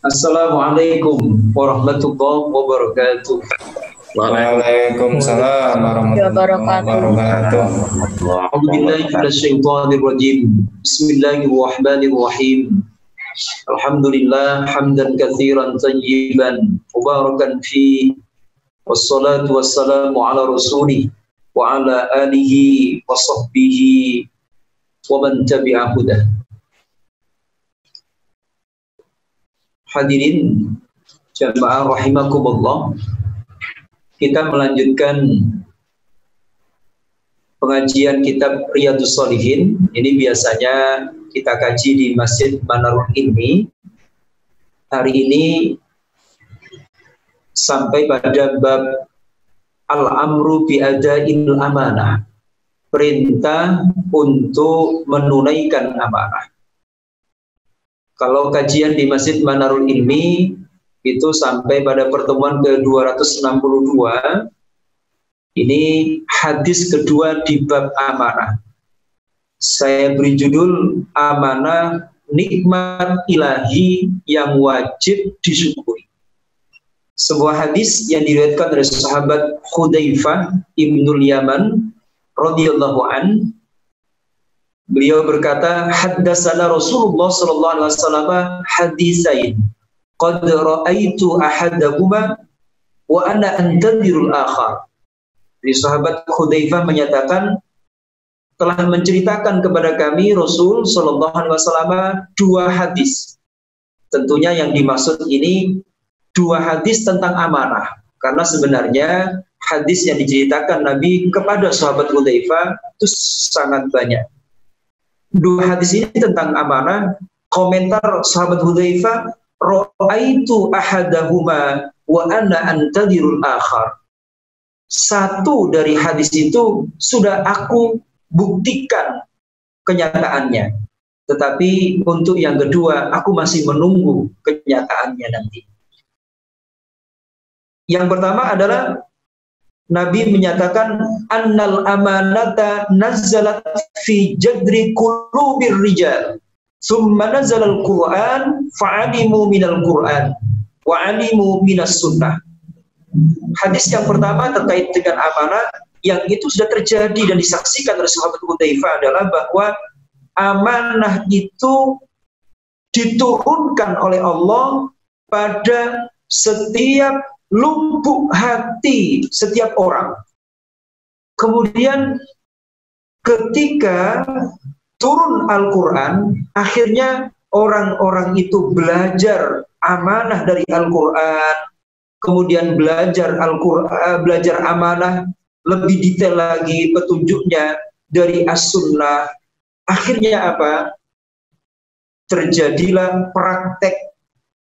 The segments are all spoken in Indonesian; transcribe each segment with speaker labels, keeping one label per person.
Speaker 1: Assalamualaikum warahmatullahi wabarakatuh.
Speaker 2: Waalaikumsalam warahmatullahi wabarakatuh.
Speaker 1: A'udzubillahi minasyaitonir rajim. Bismillahirrahmanirrahim. Alhamdulillah hamdan katsiran tayyiban mubarakan fi wassalatu wassalamu ala rasulih wa ala alihi wa sahbihi wa man tabi'a hudah. Hadirin jamaah rahimakumullah, kita melanjutkan pengajian kitab Riyadhus Shalihin. Ini biasanya kita kaji di Masjid Manarul Ilmi. Hari ini sampai pada bab Al-Amru bi'ada'il amanah, perintah untuk menunaikan amanah. Kalau kajian di Masjid Manarul Ilmi itu sampai pada pertemuan ke-262, ini hadis kedua di bab amanah. Saya beri judul amanah nikmat ilahi yang wajib disyukuri. Sebuah hadis yang diriwayatkan oleh sahabat Hudzaifah ibnul Yaman radhiyallahu an. Beliau berkata, haddatsana Rasulullah sallallahu alaihi wasallam hadisain qad ra'aitu ahadahuma wa ana antadhirul akhar. Jadi sahabat Hudzaifah menyatakan, telah menceritakan kepada kami Rasul sallallahu alaihi wasallam dua hadis. Tentunya yang dimaksud ini dua hadis tentang amanah, karena sebenarnya hadis yang diceritakan Nabi kepada sahabat Hudzaifah itu sangat banyak. Dua hadis ini tentang amanah. Komentar sahabat Hudzaifah, ra'aitu ahadahuma wa ana antadhirul akhar. Satu dari hadis itu sudah aku buktikan kenyataannya, tetapi untuk yang kedua aku masih menunggu kenyataannya nanti. Yang pertama adalah Nabi menyatakan annal amanata nazzalat fi jadri qulubir rijal summa nazzalal Qur'an fa'alimu minal Qur'an wa 'alimu minas sunnah. Hadis yang pertama terkait dengan amanah yang itu sudah terjadi dan disaksikan oleh sahabat Hudzaifah adalah bahwa amanah itu diturunkan oleh Allah pada setiap lubuk hati setiap orang. Kemudian ketika turun Al-Quran, akhirnya orang-orang itu belajar amanah dari Al-Quran, kemudian belajar Al-Quran, belajar amanah lebih detail lagi petunjuknya dari As-Sunnah. Akhirnya apa? Terjadilah praktek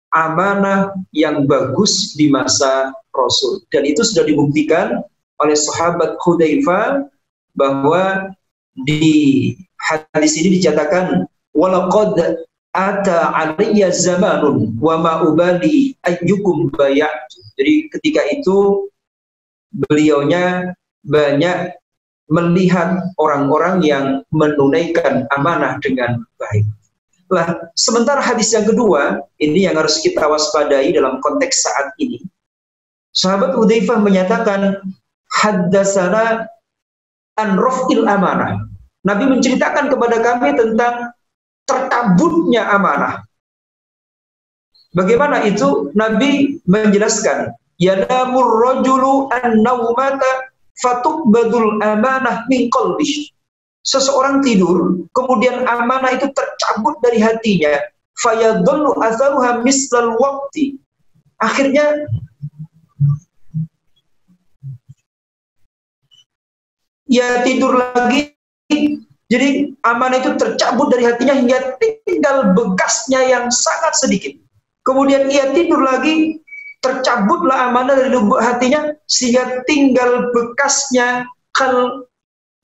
Speaker 1: amanah yang bagus di masa Rasul, dan itu sudah dibuktikan oleh sahabat Hudzaifah bahwa di hadis ini dicatatkan walaqad ata alayya zamanun wa ma ubali ayyukum bay'tu. Jadi ketika itu beliaunya banyak melihat orang-orang yang menunaikan amanah dengan baik. Nah, sementara hadis yang kedua, ini yang harus kita waspadai dalam konteks saat ini. Sahabat Hudzaifah menyatakan, haddatsana an raf'il amanah. Nabi menceritakan kepada kami tentang tercabutnya amanah. Bagaimana itu? Nabi menjelaskan, yanamur rajulu an-naumata fatuqbadul amanah min qalbihi. Seseorang tidur, kemudian amanah itu tercabut dari hatinya. Fayadullu atharuha mislal waqti. Akhirnya ya tidur lagi. Jadi amanah itu tercabut dari hatinya hingga tinggal bekasnya yang sangat sedikit. Kemudian ia tidur lagi, tercabutlah amanah dari lubuk hatinya sehingga tinggal bekasnya kal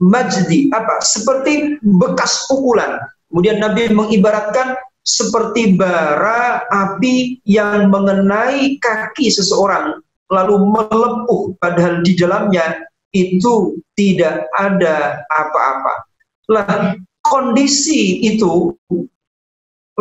Speaker 1: majdi, seperti bekas pukulan. Kemudian Nabi mengibaratkan seperti bara api yang mengenai kaki seseorang lalu melepuh, padahal di dalamnya itu tidak ada apa-apa. Lah, kondisi itu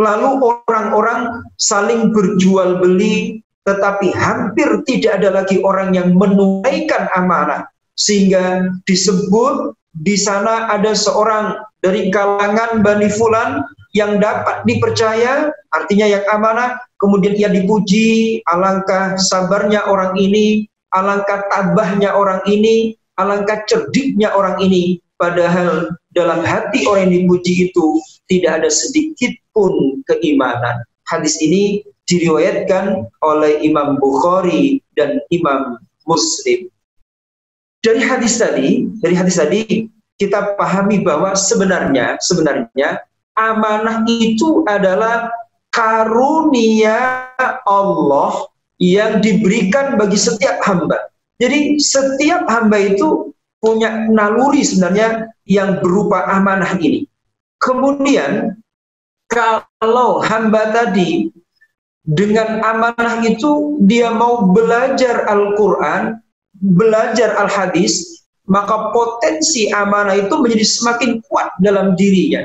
Speaker 1: Lalu orang-orang saling berjual beli, tetapi hampir tidak ada lagi orang yang menunaikan amanah. Sehingga disebut di sana ada seorang dari kalangan Bani Fulan yang dapat dipercaya, artinya yang amanah, kemudian ia dipuji, alangkah sabarnya orang ini, alangkah tabahnya orang ini, alangkah cerdiknya orang ini. Padahal dalam hati orang yang dipuji itu tidak ada sedikit pun keimanan. Hadis ini diriwayatkan oleh Imam Bukhari dan Imam Muslim. Dari hadis tadi kita pahami bahwa sebenarnya amanah itu adalah karunia Allah yang diberikan bagi setiap hamba. Jadi setiap hamba itu punya naluri sebenarnya yang berupa amanah ini. Kemudian kalau hamba tadi dengan amanah itu dia mau belajar Al-Quran, belajar Al-Hadis, maka potensi amanah itu menjadi semakin kuat dalam dirinya.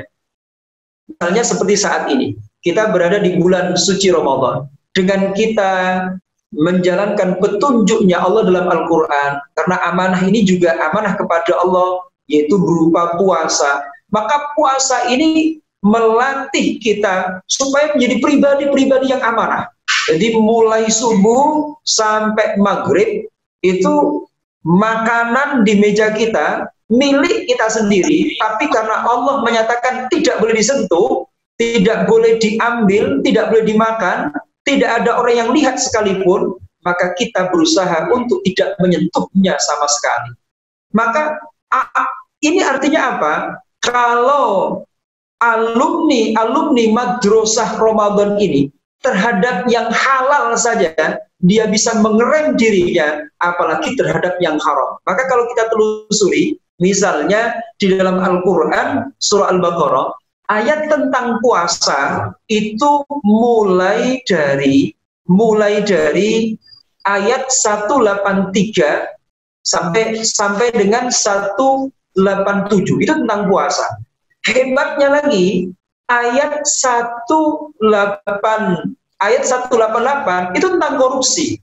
Speaker 1: Misalnya seperti saat ini, kita berada di bulan suci Ramadan. Dengan kita menjalankan petunjuknya Allah dalam Al-Quran, karena amanah ini juga amanah kepada Allah, yaitu berupa puasa. Maka puasa ini melatih kita supaya menjadi pribadi-pribadi yang amanah. Jadi mulai subuh sampai maghrib itu makanan di meja kita milik kita sendiri, tapi karena Allah menyatakan tidak boleh disentuh, tidak boleh diambil, tidak boleh dimakan, tidak ada orang yang lihat sekalipun, maka kita berusaha untuk tidak menyentuhnya sama sekali. Maka ini artinya apa? Kalau alumni madrasah Ramadan ini terhadap yang halal saja dia bisa mengerem dirinya, apalagi terhadap yang haram. Maka kalau kita telusuri, misalnya di dalam Al-Quran surah Al-Baqarah, ayat tentang puasa itu mulai dari ayat 183 sampai dengan 187 itu tentang puasa. Hebatnya lagi ayat 188 itu tentang korupsi.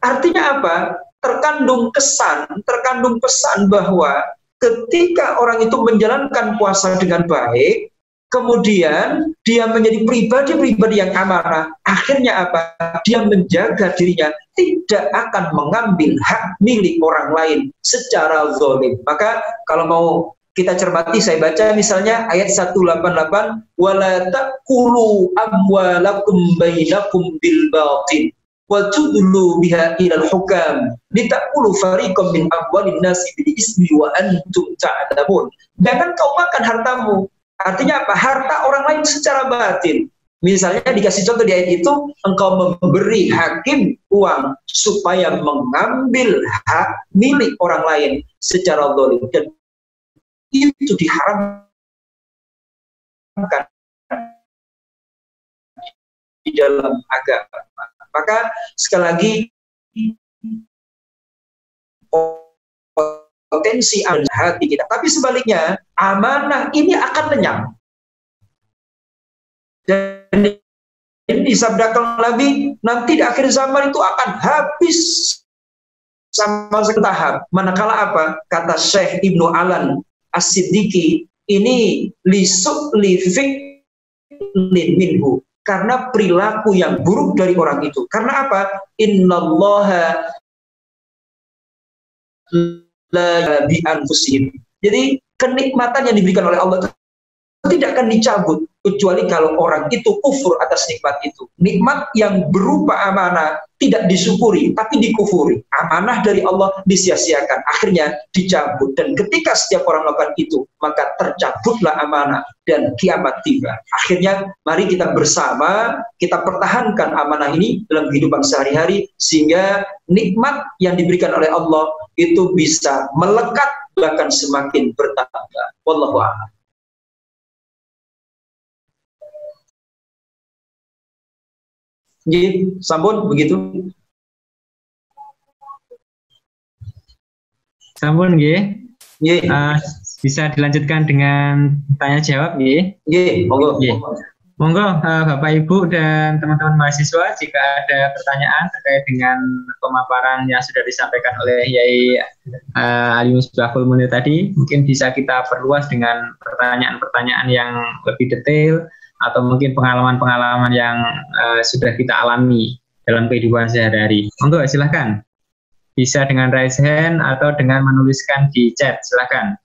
Speaker 1: Artinya apa? Terkandung pesan bahwa ketika orang itu menjalankan puasa dengan baik, kemudian dia menjadi pribadi-pribadi yang amanah, akhirnya apa? Dia menjaga dirinya, tidak akan mengambil hak milik orang lain secara zalim. Maka kalau mau kita cermati, saya baca misalnya ayat 188, wala taqulu amwalakum bainakum bil batil wa tudlu biha ilal hukam litaqulu fariqam min amwalin nasi bil ismi wa antum ta'lamun. Jangan kau makan hartamu. Artinya apa? Harta orang lain secara batin. Misalnya dikasih contoh di ayat itu, engkau memberi hakim uang supaya mengambil hak milik orang lain secara zalim, dan itu diharamkan di dalam agama. Maka sekali lagi potensi hati kita. Tapi sebaliknya, amanah ini akan lenyap. Dan ini disabdakan Nabi, nanti di akhir zaman itu akan habis sama setahap. Manakala apa? Kata Syekh Ibnu Alan As-Siddiqi, ini lisuk lifik minhu, karena perilaku yang buruk dari orang itu. Karena apa? Innallaha la bi anfusihim. Jadi kenikmatan yang diberikan oleh Allah tidak akan dicabut kecuali kalau orang itu kufur atas nikmat itu. Nikmat yang berupa amanah tidak disyukuri tapi dikufuri. Amanah dari Allah disia-siakan, akhirnya dicabut. Dan ketika setiap orang melakukan itu, maka tercabutlah amanah dan kiamat tiba. Akhirnya mari kita bersama kita pertahankan amanah ini dalam kehidupan sehari-hari, sehingga nikmat yang diberikan oleh Allah itu bisa melekat bahkan semakin bertambah. Wallahu a'lam. Jadi, sampun begitu.
Speaker 2: Sampun nggih. Bisa dilanjutkan dengan tanya jawab nggih.
Speaker 1: Nggih, monggo.
Speaker 2: Monggo Bapak Ibu dan teman-teman mahasiswa, jika ada pertanyaan terkait dengan pemaparan yang sudah disampaikan oleh Yai Ali Misbahul Munir tadi, mungkin bisa kita perluas dengan pertanyaan-pertanyaan yang lebih detail atau mungkin pengalaman-pengalaman yang sudah kita alami dalam kehidupan sehari-hari. Monggo silahkan, bisa dengan raise hand atau dengan menuliskan di chat, silahkan.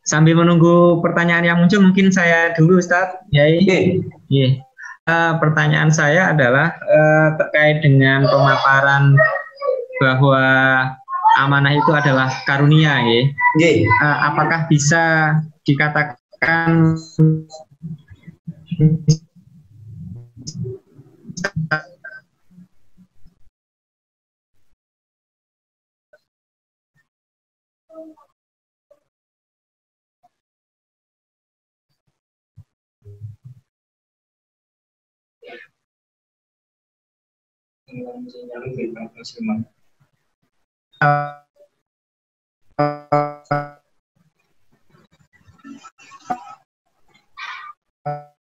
Speaker 2: Sambil menunggu pertanyaan yang muncul, mungkin saya dulu, Ustadz. Yai. Pertanyaan saya adalah terkait dengan pemaparan bahwa amanah itu adalah karunia, ya. Apakah bisa dikatakan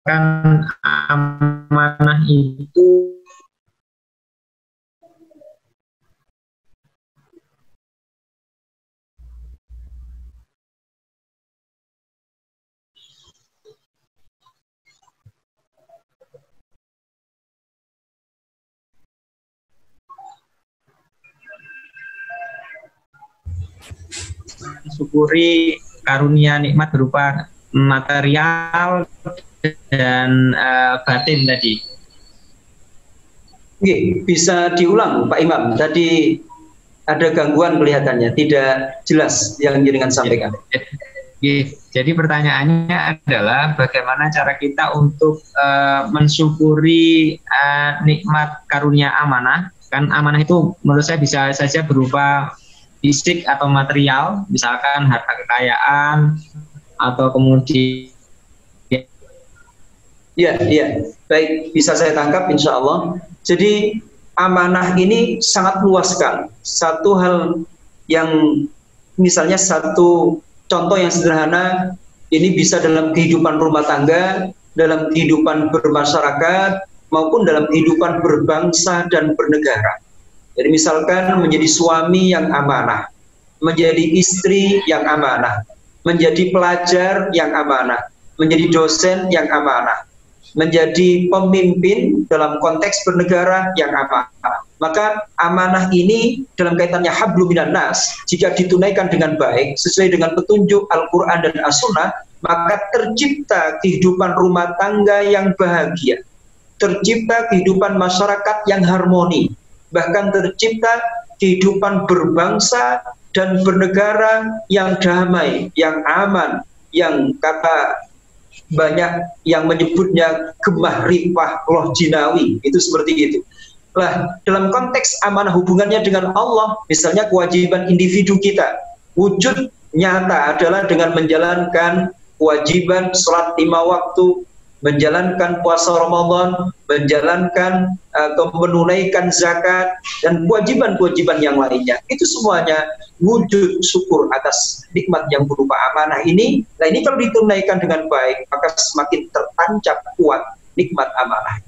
Speaker 2: kan amanah itu mensyukuri karunia nikmat berupa material dan batin tadi.
Speaker 1: Bisa diulang Pak Imam, tadi ada gangguan kelihatannya, tidak jelas yang jenengan sampaikan.
Speaker 2: Jadi pertanyaannya adalah bagaimana cara kita untuk mensyukuri nikmat karunia amanah. Kan amanah itu menurut saya bisa saja berupa fisik atau material, misalkan harta kekayaan atau kemudian.
Speaker 1: Ya, baik, bisa saya tangkap insya Allah. Jadi amanah ini sangat luas sekali. Satu hal yang misalnya satu contoh yang sederhana, ini bisa dalam kehidupan rumah tangga, dalam kehidupan bermasyarakat, maupun dalam kehidupan berbangsa dan bernegara. Jadi misalkan menjadi suami yang amanah, menjadi istri yang amanah, menjadi pelajar yang amanah, menjadi dosen yang amanah, menjadi pemimpin dalam konteks bernegara yang amanah. Maka amanah ini dalam kaitannya hablum minan nas, jika ditunaikan dengan baik sesuai dengan petunjuk Al-Quran dan As-Sunnah, maka tercipta kehidupan rumah tangga yang bahagia, tercipta kehidupan masyarakat yang harmoni, bahkan tercipta kehidupan berbangsa dan bernegara yang damai, yang aman, yang kata banyak yang menyebutnya gemah ripah loh jinawi, itu seperti itu. Lah, dalam konteks amanah hubungannya dengan Allah, misalnya kewajiban individu kita, wujud nyata adalah dengan menjalankan kewajiban sholat 5 waktu, menjalankan puasa Ramadan, menjalankan menunaikan zakat, dan kewajiban-kewajiban yang lainnya. Itu semuanya wujud syukur atas nikmat yang berupa amanah ini. Nah, ini kalau ditunaikan dengan baik, maka semakin tertancap kuat nikmat amanah.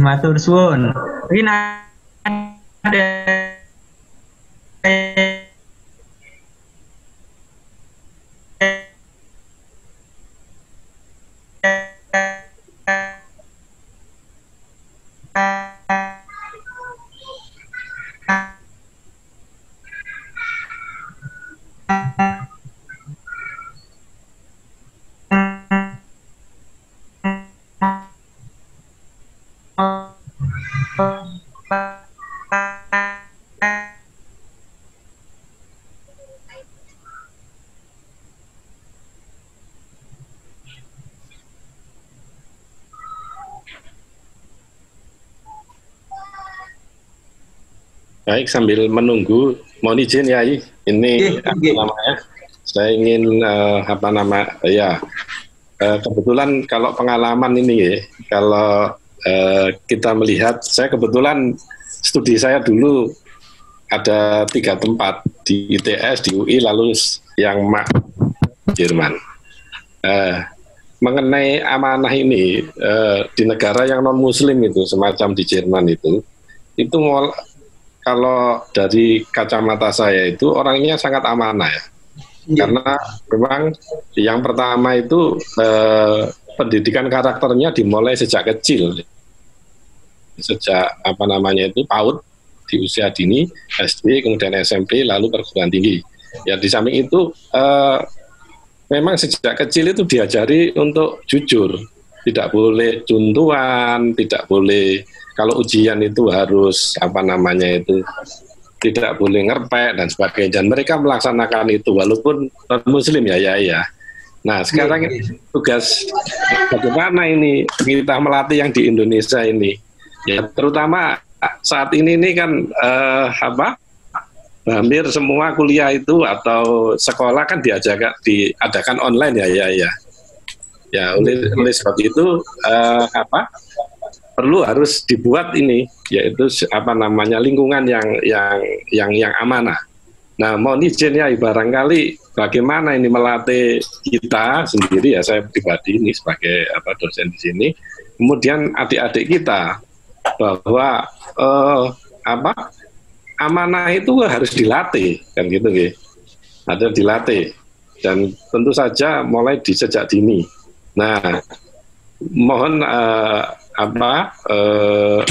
Speaker 2: Matur suwun. Mungkin ada
Speaker 3: Baik, sambil menunggu, mohon izin Yai, ini apa namanya? Saya ingin kebetulan kalau pengalaman ini ya, kalau kita melihat, saya kebetulan studi saya dulu ada 3 tempat, di ITS, di UI, lalu yang Jerman. Mengenai amanah ini, di negara yang non-muslim itu, semacam di Jerman itu kalau dari kacamata saya itu orangnya sangat amanah ya. Karena memang yang pertama itu pendidikan karakternya dimulai sejak kecil, sejak PAUD di usia dini, SD, kemudian SMP, lalu perguruan tinggi. Ya di samping itu memang sejak kecil itu diajari untuk jujur, tidak boleh cuntuhan, tidak boleh kalau ujian itu harus tidak boleh ngerpek dan sebagainya. Dan mereka melaksanakan itu walaupun non-muslim ya. Nah sekarang tugas bagaimana ini kita melatih yang di Indonesia ini, ya terutama saat ini kan hampir semua kuliah itu atau sekolah kan diadakan online ya. Oleh sebab itu perlu harus dibuat ini, yaitu lingkungan yang amanah. Nah, mohon izin ya, barangkali bagaimana ini melatih kita sendiri ya, saya pribadi ini sebagai dosen di sini, kemudian adik-adik kita bahwa amanah itu harus dilatih, kan gitu ya, ada dilatih, dan tentu saja mulai di sejak dini. Nah, mohon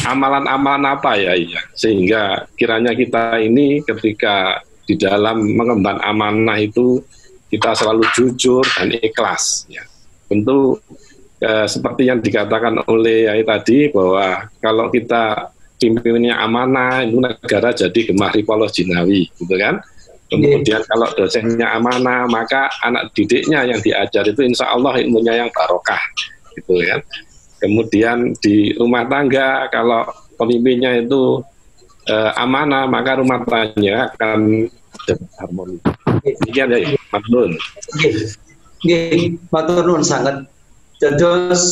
Speaker 3: amalan-amalan apa ya, sehingga kiranya kita ini ketika di dalam mengemban amanah itu kita selalu jujur dan ikhlas ya. Tentu seperti yang dikatakan oleh Yai tadi bahwa kalau kita pimpinnya amanah itu negara jadi gemah ripolos jinawi gitu kan. Kemudian kalau dosennya amanah maka anak didiknya yang diajar itu insya Allah ilmunya yang barokah gitu kan. Kemudian di rumah tangga kalau pemimpinnya itu amanah maka rumah tangganya akan harmoni. Demikian ya, Mas Nun.
Speaker 1: Nggih, matur nuwun sangat. Terus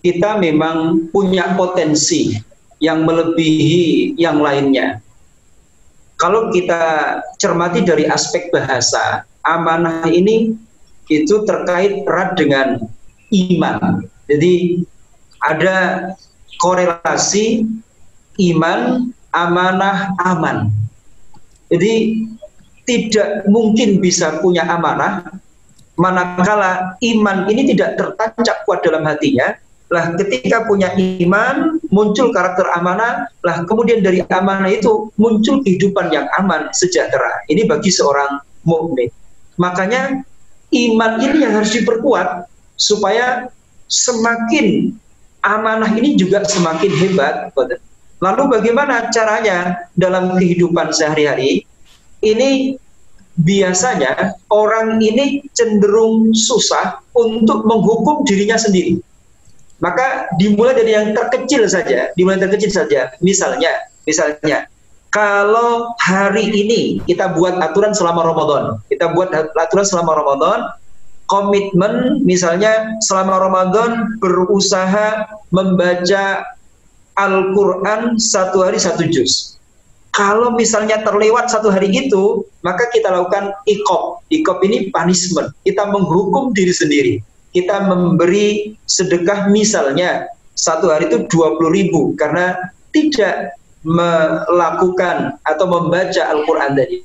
Speaker 1: kita memang punya potensi yang melebihi yang lainnya. Kalau kita cermati dari aspek bahasa, amanah ini itu terkait erat dengan iman. Jadi ada korelasi iman, amanah, aman. Jadi tidak mungkin bisa punya amanah manakala iman ini tidak tertancap kuat dalam hatinya. Lah ketika punya iman muncul karakter amanah, lah kemudian dari amanah itu muncul kehidupan yang aman, sejahtera. Ini bagi seorang mukmin. Makanya iman ini yang harus diperkuat supaya semakin amanah ini juga semakin hebat. Lalu bagaimana caranya dalam kehidupan sehari-hari? Ini biasanya orang ini cenderung susah untuk menghukum dirinya sendiri. Maka dimulai dari yang terkecil saja, Misalnya, kalau hari ini kita buat aturan selama Ramadan, komitmen misalnya selama Ramadan berusaha membaca Al-Quran 1 hari 1 juz. Kalau misalnya terlewat 1 hari itu, maka kita lakukan iqab. Iqab ini punishment. Kita menghukum diri sendiri. Kita memberi sedekah misalnya 1 hari itu 20.000 karena tidak melakukan atau membaca Al-Quran tadi.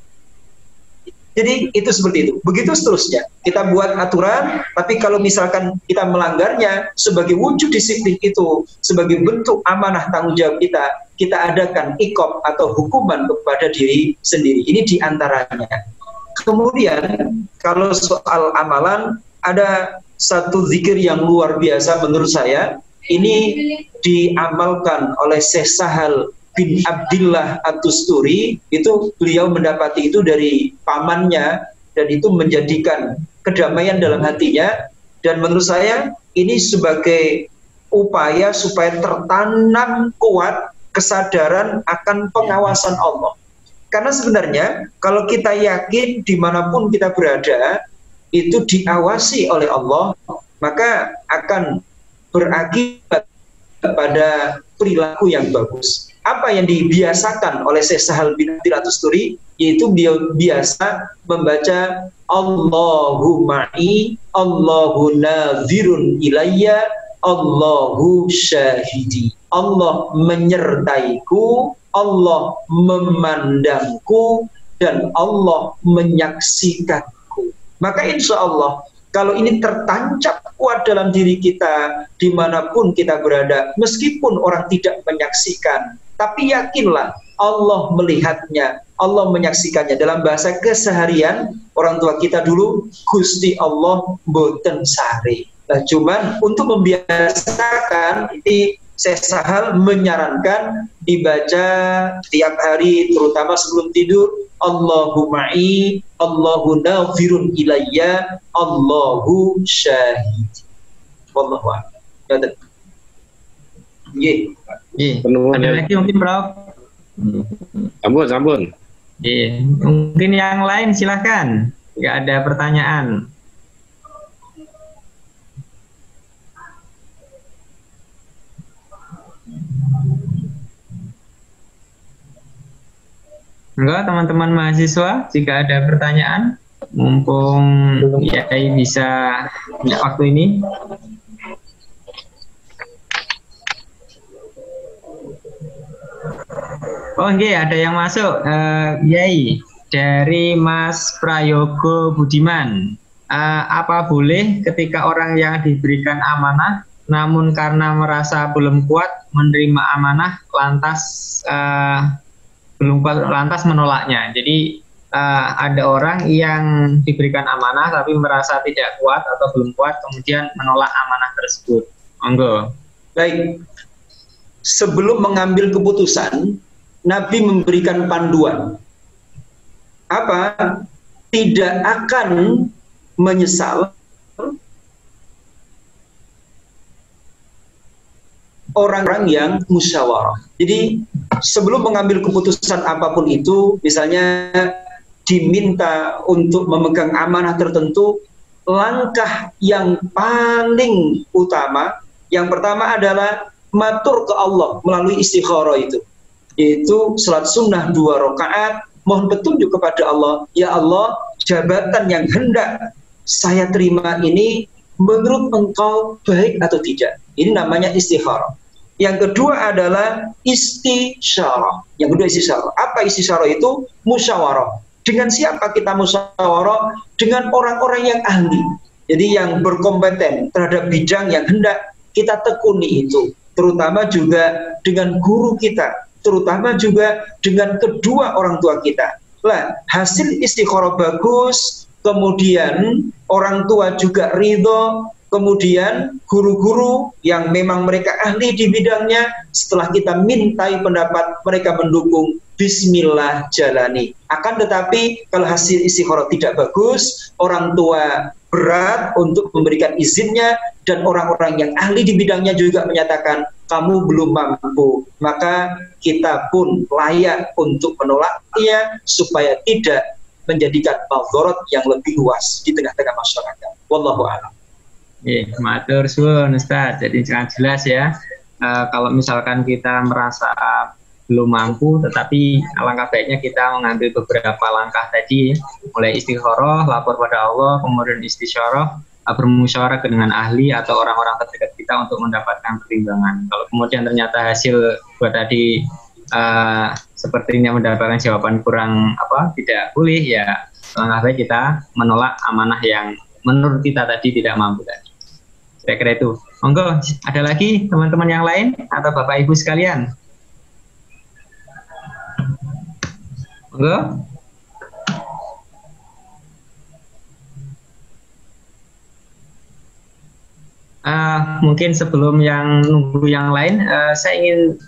Speaker 1: Jadi itu seperti itu. Begitu seterusnya. Kita buat aturan, tapi kalau misalkan kita melanggarnya sebagai wujud disiplin itu, sebagai bentuk amanah tanggung jawab kita adakan iqab atau hukuman kepada diri sendiri. Ini diantaranya. Kemudian kalau soal amalan, ada satu zikir yang luar biasa menurut saya. Ini diamalkan oleh Syekh Sahal bin Abdillah At-Tusturi. Itu beliau mendapati itu dari pamannya, dan itu menjadikan kedamaian dalam hatinya. Dan menurut saya ini sebagai upaya supaya tertanam kuat kesadaran akan pengawasan Allah. Karena sebenarnya kalau kita yakin dimanapun kita berada itu diawasi oleh Allah, maka akan berakibat pada perilaku yang bagus. Apa yang dibiasakan oleh Syekh Sahal bin Abdul Tusturi, yaitu dia biasa membaca Allahu ma'i, Allahu nadhirun ilayya, Allahu syahidi. Allah menyertaiku, Allah memandangku, dan Allah menyaksikanku. Maka insya Allah, kalau ini tertancap kuat dalam diri kita, dimanapun kita berada, meskipun orang tidak menyaksikan, tapi yakinlah Allah melihatnya, Allah menyaksikannya. Dalam bahasa keseharian, orang tua kita dulu, Gusti Allah boten sare. Nah, cuman untuk membiasakan, ini Syekh Sahal menyarankan dibaca tiap hari, terutama sebelum tidur, Allahu ma'i, Allahu nadhirun ilayya, Allahu syahid. Wallahu a'lam.
Speaker 2: Ada lagi mungkin, Prof?
Speaker 3: Sambun.
Speaker 2: Mungkin yang lain silahkan. Jika ada pertanyaan. Enggak, teman-teman mahasiswa, jika ada pertanyaan, mumpung Yai bisa punya waktu ini. Oh, ada yang masuk, Yai, dari Mas Prayogo Budiman. Apa boleh ketika orang yang diberikan amanah, namun karena merasa belum kuat menerima amanah, lantas menolaknya? Jadi ada orang yang diberikan amanah tapi merasa tidak kuat atau belum kuat, kemudian menolak amanah tersebut. Monggo.
Speaker 1: Baik. Sebelum mengambil keputusan, Nabi memberikan panduan. Apa? Tidak akan menyesal orang-orang yang musyawarah. Jadi sebelum mengambil keputusan apapun itu, misalnya diminta untuk memegang amanah tertentu, langkah yang paling utama, yang pertama adalah matur ke Allah melalui istikharah itu, yaitu salat sunnah 2 rakaat, mohon petunjuk kepada Allah. Ya Allah, jabatan yang hendak saya terima ini menurut Engkau baik atau tidak? Ini namanya istikharah. Yang kedua adalah istisyarah. Apa istisyarah itu? Musyawarah. Dengan siapa kita musyawarah? Dengan orang-orang yang ahli. Jadi yang berkompeten terhadap bidang yang hendak kita tekuni itu. Terutama juga dengan guru kita. Terutama juga dengan kedua orang tua kita. Lah, hasil istikharah bagus, kemudian orang tua juga ridho, kemudian guru-guru yang memang mereka ahli di bidangnya, setelah kita mintai pendapat, mereka mendukung, bismillah jalani. Akan tetapi kalau hasil istikharah tidak bagus, orang tua berat untuk memberikan izinnya, dan orang-orang yang ahli di bidangnya juga menyatakan kamu belum mampu, maka kita pun layak untuk menolaknya supaya tidak menjadikan madharat yang lebih luas di tengah-tengah masyarakat. Wallahu a'lam.
Speaker 2: Matur suwun Ustaz. Jadi sangat jelas ya. Kalau misalkan kita merasa belum mampu, tetapi alangkah baiknya kita mengambil beberapa langkah tadi, mulai istikharah, lapor pada Allah, kemudian istisyarah, bermusyawarah dengan ahli atau orang-orang terdekat kita untuk mendapatkan pertimbangan. Kalau kemudian ternyata hasil buat tadi sepertinya mendapatkan jawaban kurang tidak boleh, ya alangkah baik kita menolak amanah yang menurut kita tadi tidak mampu tadi. Kira-kira itu. Monggo, ada lagi teman-teman yang lain atau Bapak Ibu sekalian? Monggo. Mungkin sebelum nunggu yang lain, saya ingin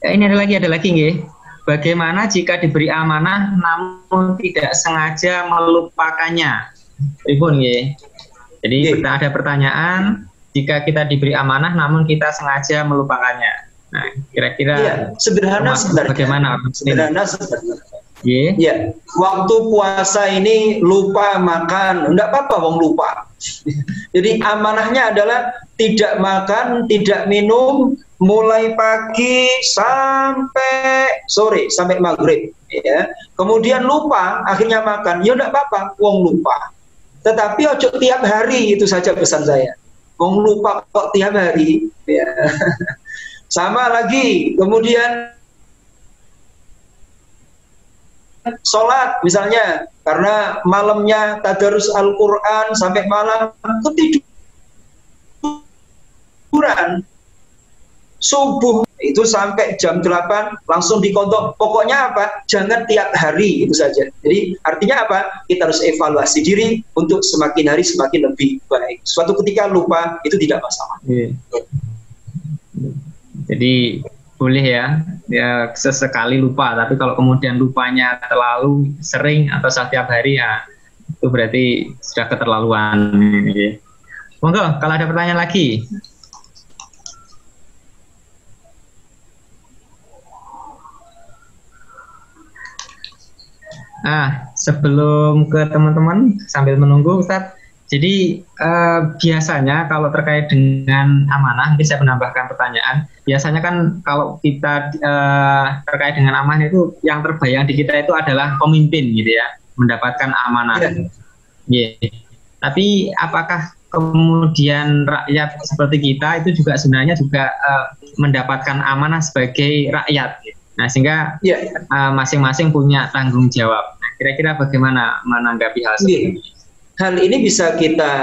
Speaker 2: ini ada lagi nggih. Bagaimana jika diberi amanah namun tidak sengaja melupakannya? Pripun nggih? Jadi ada pertanyaan, jika kita diberi amanah namun kita sengaja melupakannya. Nah, kira-kira
Speaker 1: sederhana sebenarnya.
Speaker 2: Bagaimana?
Speaker 1: Sederhana sebenarnya. Ya, waktu puasa ini lupa makan, enggak apa-apa wong lupa. Jadi amanahnya adalah tidak makan, tidak minum, mulai pagi sampai sore, sampai maghrib. Ya. Kemudian lupa, akhirnya makan. Ya enggak apa-apa, wong lupa. Tetapi ojo tiap hari, itu saja pesan saya. Wong lupa kok tiap hari. Ya. Sama lagi, kemudian sholat misalnya, karena malamnya tadarus Al-Quran sampai malam, ketiduran. Subuh itu sampai jam 8 langsung dikontok. Pokoknya apa? Jangan tiap hari, itu saja. Jadi artinya apa? Kita harus evaluasi diri untuk semakin hari semakin lebih baik. Suatu ketika lupa itu tidak masalah.
Speaker 2: Jadi boleh ya sesekali lupa, tapi kalau kemudian lupanya terlalu sering atau setiap hari ya itu berarti sudah keterlaluan. Monggo kalau ada pertanyaan lagi. Sebelum ke teman-teman sambil menunggu Ustadz, jadi biasanya kalau terkait dengan amanah, nanti saya menambahkan pertanyaan. Biasanya kan kalau kita terkait dengan amanah itu yang terbayang di kita itu adalah pemimpin gitu ya, mendapatkan amanah. Tapi apakah kemudian rakyat seperti kita itu juga sebenarnya juga mendapatkan amanah sebagai rakyat? Nah, sehingga masing-masing punya tanggung jawab. Nah, kira-kira bagaimana menanggapi hal seperti ini?
Speaker 1: Hal ini bisa kita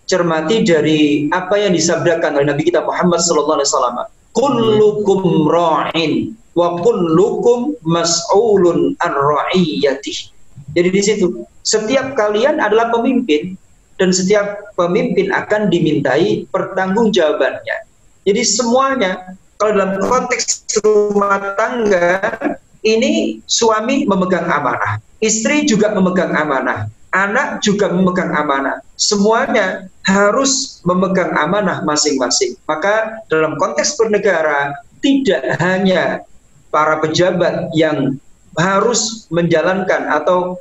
Speaker 1: cermati dari apa yang disabdakan oleh Nabi kita Muhammad SAW. Kullukum ra'in wa kullukum mas'ulun an ra'iyatih. Jadi di situ setiap kalian adalah pemimpin dan setiap pemimpin akan dimintai pertanggungjawabannya. Jadi semuanya, kalau dalam konteks rumah tangga ini suami memegang amanah, istri juga memegang amanah, anak juga memegang amanah. Semuanya harus memegang amanah masing-masing. Maka dalam konteks bernegara tidak hanya para pejabat yang harus menjalankan atau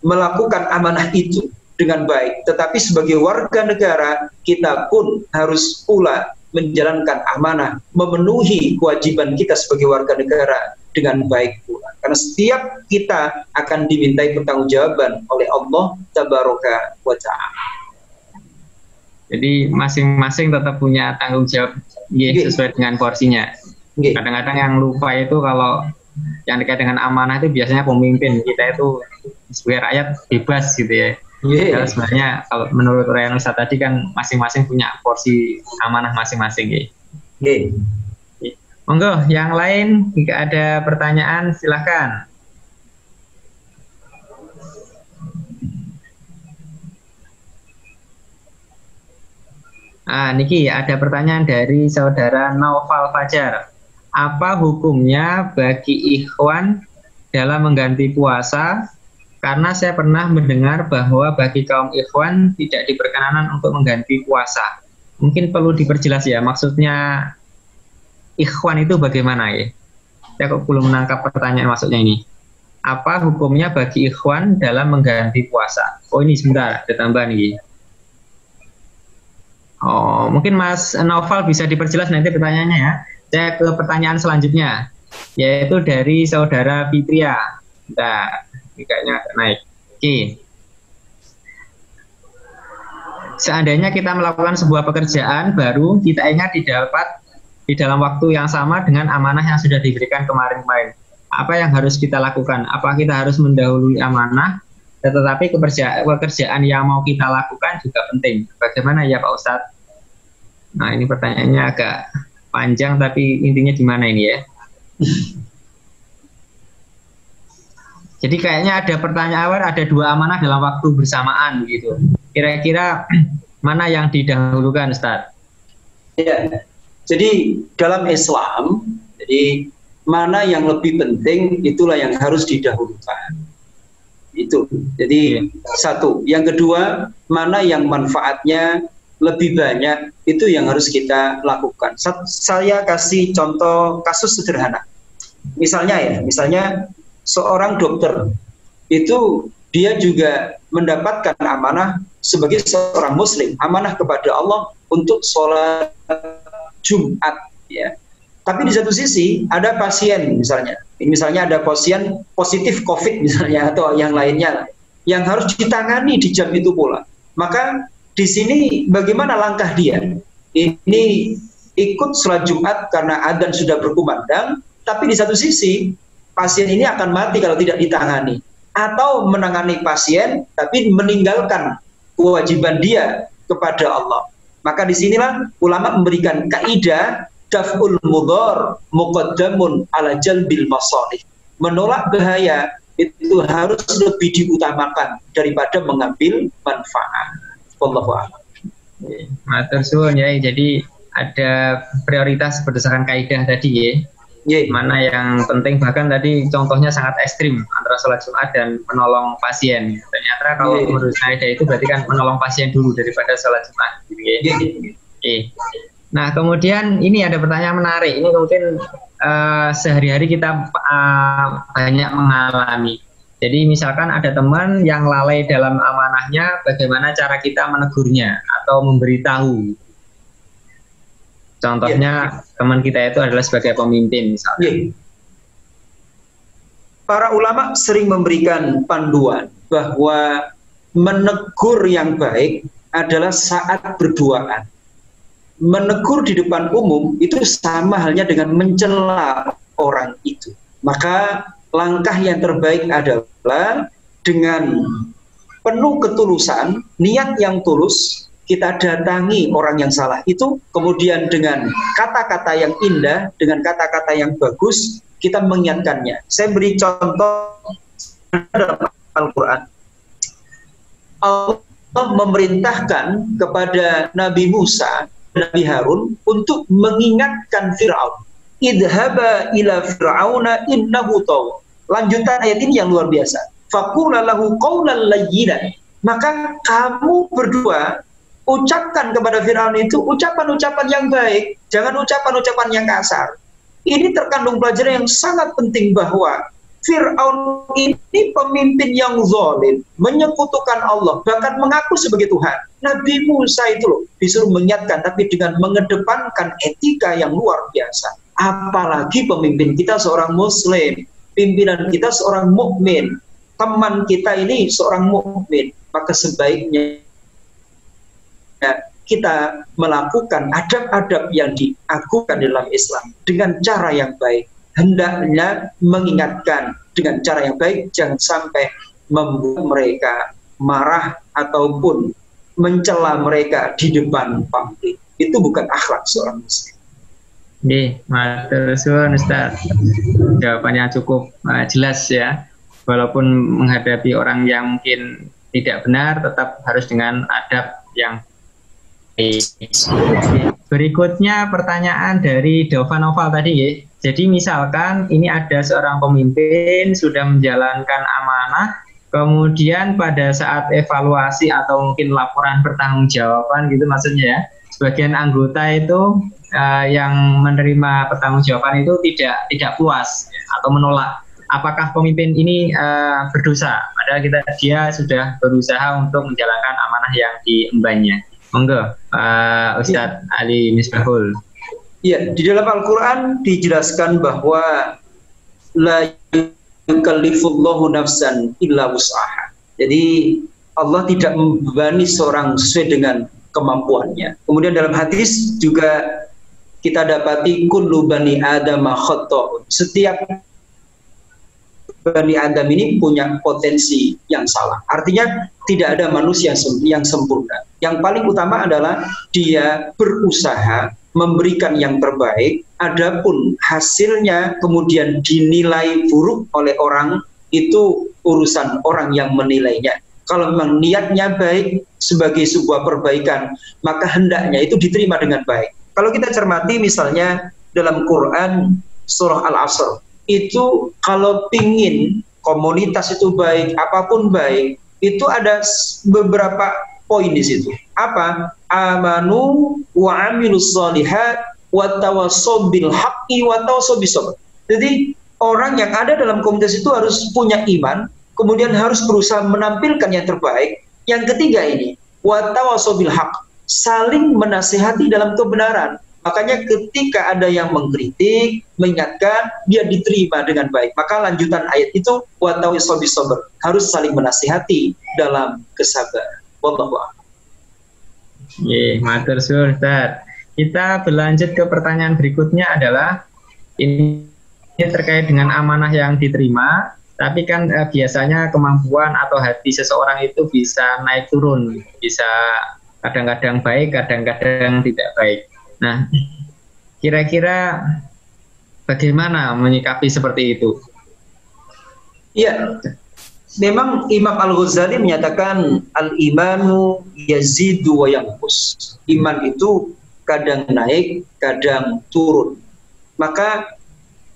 Speaker 1: melakukan amanah itu dengan baik, tetapi sebagai warga negara kita pun harus pula menjalankan amanah, memenuhi kewajiban kita sebagai warga negara dengan baik pula. Karena setiap kita akan dimintai pertanggungjawaban oleh Allah Tabaraka wa Ta'ala.
Speaker 2: Jadi masing-masing tetap punya tanggung jawab sesuai dengan porsinya. Kadang-kadang yang lupa itu kalau yang terkait dengan amanah itu biasanya pemimpin, kita itu sebagai rakyat bebas gitu ya. Karena sebenarnya kalau menurut Ryan Ustadz tadi kan masing-masing punya porsi amanah masing-masing. Monggo, yang lain jika ada pertanyaan silahkan. Niki ada pertanyaan dari saudara Naufal Fajar. Apa hukumnya bagi ikhwan dalam mengganti puasa? Karena saya pernah mendengar bahwa bagi kaum ikhwan tidak diperkenanan untuk mengganti puasa. Mungkin perlu diperjelas ya, maksudnya ikhwan itu bagaimana ya? Saya kok belum menangkap pertanyaan maksudnya ini. Apa hukumnya bagi ikhwan dalam mengganti puasa? Oh ini sebentar, ada tambahan nih. Oh, mungkin Mas Naufal bisa diperjelas nanti pertanyaannya ya. Saya ke pertanyaan selanjutnya, yaitu dari saudara Fitria. Nah, kayaknya naik. Seandainya kita melakukan sebuah pekerjaan baru, kita ingat didapat di dalam waktu yang sama dengan amanah yang sudah diberikan kemarin-kemarin. Apa yang harus kita lakukan? Apa kita harus mendahului amanah? Tetapi pekerjaan yang mau kita lakukan juga penting. Bagaimana ya Pak Ustadz? Nah ini pertanyaannya agak panjang, tapi intinya di mana ini ya? Jadi kayaknya ada pertanyaan awal, ada dua amanah dalam waktu bersamaan gitu. Kira-kira mana yang didahulukan, Ustaz?
Speaker 1: Ya, jadi dalam Islam, jadi mana yang lebih penting itulah yang harus didahulukan. Itu. Jadi satu. Yang kedua, mana yang manfaatnya lebih banyak itu yang harus kita lakukan. Saya kasih contoh kasus sederhana. Misalnya seorang dokter itu dia juga mendapatkan amanah sebagai seorang muslim, amanah kepada Allah untuk sholat Jumat, ya. Tapi di satu sisi ada pasien misalnya ada pasien positif COVID misalnya atau yang lainnya yang harus ditangani di jam itu pula. Maka di sini bagaimana langkah dia? Ini ikut sholat Jumat karena adzan sudah berkumandang, tapi di satu sisi pasien ini akan mati kalau tidak ditangani, atau menangani pasien tapi meninggalkan kewajiban dia kepada Allah. Maka disinilah ulama memberikan kaidah daf'ul mudhar muqaddamun ala jalbil masalih. Menolak bahaya itu harus lebih diutamakan daripada mengambil manfaat. Wallahu a'lam.
Speaker 2: Matur suwun ya. Jadi ada prioritas berdasarkan kaidah tadi ya. Mana yang penting, bahkan tadi contohnya sangat ekstrim antara sholat Jumat dan menolong pasien. Ternyata kalau menurut kaidah itu berarti kan menolong pasien dulu daripada sholat Jumat. Nah, kemudian ini ada pertanyaan menarik. Ini mungkin sehari-hari kita banyak mengalami. Jadi misalkan ada teman yang lalai dalam amanahnya, bagaimana cara kita menegurnya atau memberitahu? Contohnya teman kita itu adalah sebagai pemimpin misalnya.
Speaker 1: Para ulama sering memberikan panduan bahwa menegur yang baik adalah saat berduaan. Menegur di depan umum itu sama halnya dengan mencela orang itu. Maka langkah yang terbaik adalah dengan penuh ketulusan, niat yang tulus, kita datangi orang yang salah itu, kemudian dengan kata-kata yang indah, dengan kata-kata yang bagus, kita mengingatkannya. Saya beri contoh dalam Al-Quran. Allah memerintahkan kepada Nabi Musa, Nabi Harun untuk mengingatkan Fir'aun. Idhaba ila fir'auna innahu taw. Lanjutan ayat ini yang luar biasa. Faqula lahu qawlan layyinan. Maka kamu berdua ucapkan kepada Fir'aun itu ucapan-ucapan yang baik, jangan ucapan-ucapan yang kasar. Ini terkandung pelajaran yang sangat penting bahwa Fir'aun ini pemimpin yang zalim, menyekutukan Allah, bahkan mengaku sebagai Tuhan. Nabi Musa itu loh disuruh mengingatkan, tapi dengan mengedepankan etika yang luar biasa. Apalagi pemimpin kita seorang Muslim, pimpinan kita seorang mukmin, teman kita ini seorang mukmin, maka sebaiknya kita melakukan adab-adab yang diagukan dalam Islam dengan cara yang baik. Hendaknya mengingatkan dengan cara yang baik, jangan sampai membuat mereka marah ataupun mencela mereka di depan publik. Itu bukan akhlak seorang muslim.
Speaker 2: Matur suwun Ustaz. Jawabannya cukup jelas ya. Walaupun menghadapi orang yang mungkin tidak benar, tetap harus dengan adab yang Berikutnya pertanyaan dari Dova Noval tadi ya. Jadi misalkan ini ada seorang pemimpin sudah menjalankan amanah, kemudian pada saat evaluasi atau mungkin laporan pertanggungjawaban gitu maksudnya ya, sebagian anggota itu yang menerima pertanggungjawaban itu tidak puas ya, atau menolak. Apakah pemimpin ini berdosa? Padahal dia sudah berusaha untuk menjalankan amanah yang diembannya. Monggo, Ustadz Ali Misbahul.
Speaker 1: Ya, di dalam Al-Quran dijelaskan bahwa la yukallifullahu nafsan illa wus'aha. Jadi Allah tidak membebani seorang sesuai dengan kemampuannya. Kemudian dalam hadis juga kita dapati kullu bani Adam khata'un. Setiap Bani Adam ini punya potensi yang salah. Artinya tidak ada manusia yang sempurna. Yang paling utama adalah dia berusaha memberikan yang terbaik. Adapun hasilnya kemudian dinilai buruk oleh orang, itu urusan orang yang menilainya. Kalau memang niatnya baik sebagai sebuah perbaikan, maka hendaknya itu diterima dengan baik. Kalau kita cermati misalnya dalam Quran surah Al-Asr, itu kalau pingin komunitas itu baik, apapun baik, itu ada beberapa poin di situ. Apa? Amanu wa amilus sholihat wa tawassaw bil haqqi wa tawassaw bis sabr. Jadi orang yang ada dalam komunitas itu harus punya iman, kemudian harus berusaha menampilkan yang terbaik. Yang ketiga ini, wa tawassaw bil haq, saling menasihati dalam kebenaran. Makanya ketika ada yang mengkritik, mengingatkan, dia diterima dengan baik. Maka lanjutan ayat itu, wa tawassaw bis sabr, harus saling menasihati dalam kesabaran. Wallahu a'lam.
Speaker 2: Matur suwun Ustaz. Kita berlanjut ke pertanyaan berikutnya adalah ini terkait dengan amanah yang diterima. Tapi kan biasanya kemampuan atau hati seseorang itu bisa naik turun, bisa kadang-kadang baik, kadang-kadang tidak baik. Nah, kira-kira bagaimana menyikapi seperti itu?
Speaker 1: Ya, memang Imam Al-Ghazali menyatakan al-imanu yazidu wa yanqus. Iman itu kadang naik, kadang turun. Maka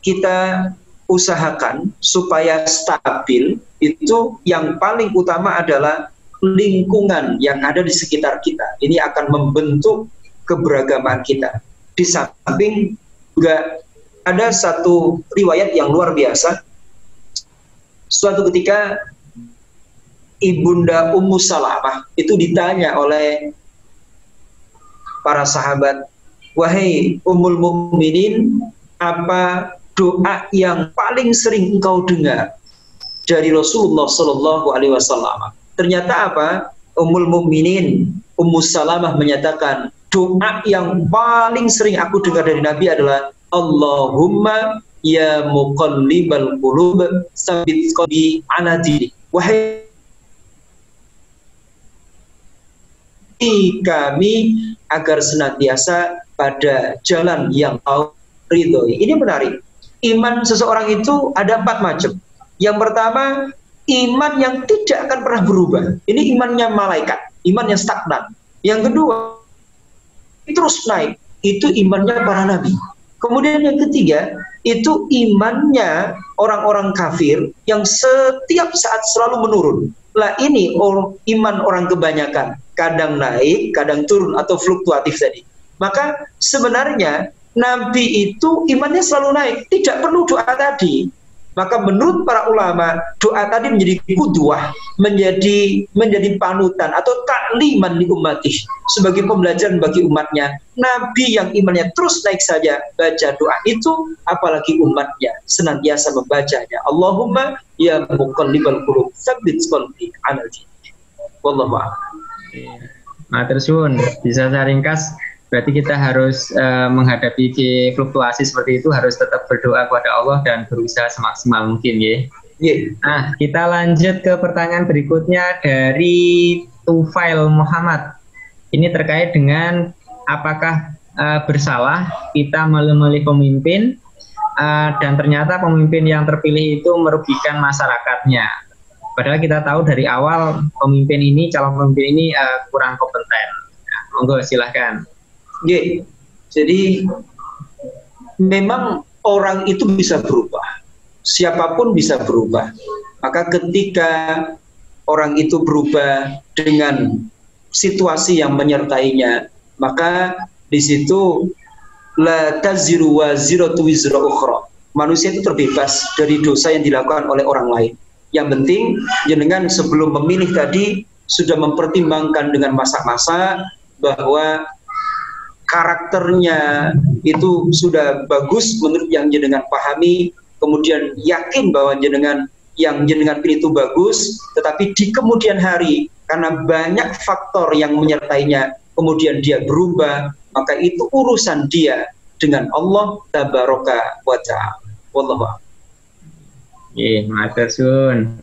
Speaker 1: kita usahakan supaya stabil. Itu yang paling utama adalah lingkungan yang ada di sekitar kita. Ini akan membentuk keberagaman kita. Di samping juga ada satu riwayat yang luar biasa. Suatu ketika Ibunda Ummu Salamah itu ditanya oleh para sahabat, wahai Ummul Mukminin, apa doa yang paling sering engkau dengar dari Rasulullah Shallallahu Alaihi Wasallam? Ternyata apa? Ummul Mukminin Ummu Salamah menyatakan, doa yang paling sering aku dengar dari Nabi adalah Allahumma ya muqallibal qulub tsabbit qalbi ala dinik. Wahai kami agar senantiasa pada jalan yang kau ridhoi. Ini menarik. Iman seseorang itu ada 4 macam. Yang pertama, iman yang tidak akan pernah berubah. Ini imannya malaikat, iman yang stagnan. Yang kedua, terus naik. Itu imannya para nabi. Kemudian yang ketiga, itu imannya orang-orang kafir yang setiap saat selalu menurun. Lah ini iman orang kebanyakan. Kadang naik, kadang turun atau fluktuatif tadi. Maka sebenarnya Nabi itu imannya selalu naik, tidak perlu doa tadi. Maka menurut para ulama, doa tadi menjadi qudwah, menjadi panutan atau takliman li umatih, sebagai pembelajaran bagi umatnya. Nabi yang imannya terus naik saja baca doa itu, apalagi umatnya senantiasa membacanya. Allahumma ya muqallibal qulub tsabbit qalbi 'ala dinik. Wallahu a'lam.
Speaker 2: Matur suwun, bisa saya ringkas. Berarti kita harus menghadapi fluktuasi seperti itu, harus tetap berdoa kepada Allah dan berusaha semaksimal mungkin ya. Nah, kita lanjut ke pertanyaan berikutnya dari Tufail Muhammad. Ini terkait dengan apakah bersalah kita memilih pemimpin dan ternyata pemimpin yang terpilih itu merugikan masyarakatnya. Padahal kita tahu dari awal calon pemimpin ini kurang kompeten. Nah, monggo silahkan.
Speaker 1: Jadi memang orang itu bisa berubah, siapapun bisa berubah. Maka ketika orang itu berubah dengan situasi yang menyertainya, maka di situ la taziru waziratu wizra ukhra. Manusia itu terbebas dari dosa yang dilakukan oleh orang lain. Yang penting jenengan sebelum memilih tadi sudah mempertimbangkan dengan masak-masak bahwa karakternya itu sudah bagus menurut yang jenengan pahami, kemudian yakin bahwa yang jenengan pilih itu bagus, tetapi di kemudian hari karena banyak faktor yang menyertainya, kemudian dia berubah, maka itu urusan dia dengan Allah tabaraka wa ta'ala. Wallahu a'lam.
Speaker 2: Matur suwun.